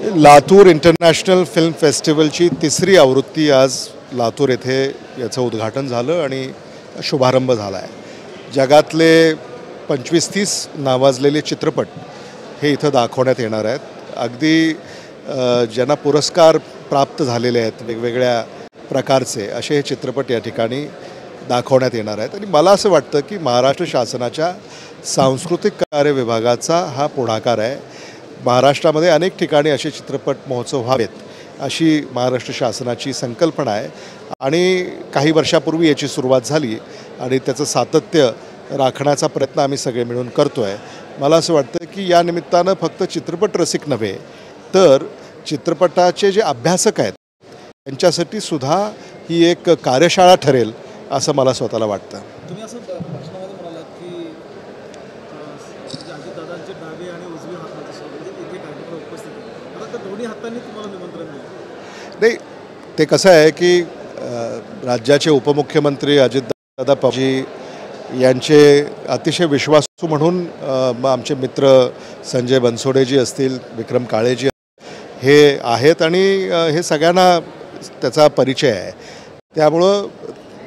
Latur international film फेस्टिवलची तिसरी आवृत्ती आज लातूर येथे याचं उद्घाटन झालं आणि शुभारंभ झाला आहे। जगातले 25-30 नावाजलेले चित्रपट हे इथं दाखवण्यात येणार आहेत। अगदी ज्यांना पुरस्कार प्राप्त झालेले आहेत वेगवेगळ्या प्रकारचे असे हे चित्रपट या ठिकाणी दाखवण्यात येणार आहेत। आणि मला असं वाटतं की महाराष्ट्र शासनाच्या सांस्कृतिक कार्य विभागाचा हा पुढाकार आहे। महाराष्ट्रामध्ये अनेक ठिकाणी असे चित्रपट महोत्सव व्हावेत अशी महाराष्ट्र शासनाची संकल्पना आहे आणि काही वर्षापूर्वी याची सुरुवात झाली आणि त्याचं सातत्य राखण्याचा प्रयत्न आम्ही सगळे मिळून करतो आहे। मला असं वाटतं की या निमित्तानं फक्त चित्रपट रसिक नव्हे तर चित्रपटाचे जे अभ्यासक आहेत त्यांच्यासाठी सुद्धा ही एक कार्यशाळा ठरेल असं मला स्वतःला वाटतं। तुम्ही असं भाषणामध्ये म्हणालात की अजितदादांचे डावे आणि उजवी हाताचे इथे कार्यक्रम उपस्थित आहे, आता त्या दोन्ही हातांनी तुम्हाला निमंत्रण दिलं? नाही, ते कसं आहे की राज्याचे उपमुख्यमंत्री अजितदादा पवारजी यांचे अतिशय विश्वासू म्हणून आमचे मित्र संजय बनसोडेजी असतील, विक्रम काळेजी हे आहेत आणि हे सगळ्यांना त्याचा परिचय आहे। त्यामुळं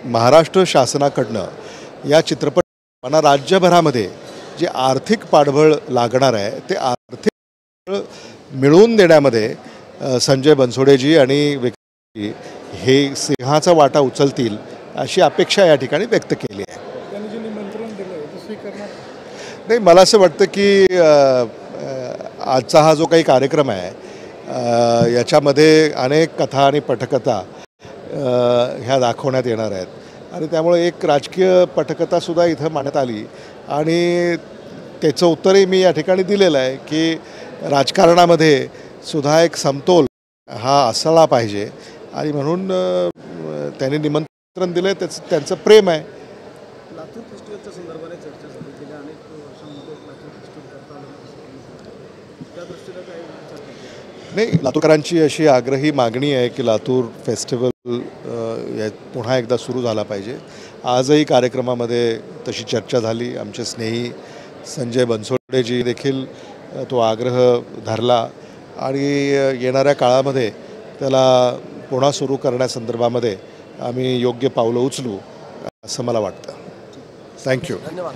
महाराष्ट्र शासनाकडनं या चित्रपटांना राज्यभरामध्ये जे आर्थिक पाठबळ लागणार आहे ते आर्थिक मिळवून देण्यामध्ये संजय बनसोडेजी आणि विक्रमजी हे सिंहाचा वाटा उचलतील अशी अपेक्षा या ठिकाणी व्यक्त केली आहे। त्यांनी जे निमंत्रण दिलं ते स्वीकारणार नाही, मला असं वाटतं की आजचा हा जो काही कार्यक्रम आहे याच्यामध्ये अनेक कथा आणि पटकथा ह्या दाखवण्यात येणार आहेत आणि त्यामुळे एक राजकीय पटकथासुद्धा इथं मांडण्यात आली आणि त्याचं उत्तरही मी या ठिकाणी दिलेलं आहे की राजकारणामध्ये सुद्धा एक समतोल हा असला पाहिजे आणि म्हणून त्यांनी निमंत्रण दिलं आहे, त्यांचं प्रेम आहे। लातूर फेस्टिवलच्या संदर्भाने चर्चा झाली, गेल्या अनेक वर्षांमध्ये लातूर फेस्टिवल करता आलं त्या दृष्टीनं काय विचार करतो? नाही, लातूरकरांची अशी आग्रही मागणी आहे की लातूर फेस्टिवल पुन्हा एकदा सुरू झाला पाहिजे। आजही कार्यक्रमामध्ये तशी चर्चा झाली। आमचे स्नेही संजय बनसोडेजी देखील तो आग्रह धरला आणि येणाऱ्या काळामध्ये त्याला पुन्हा सुरू करण्यासंदर्भामध्ये आम्ही योग्य पावलं उचलू असं मला वाटतं। थँक्यू। धन्यवाद।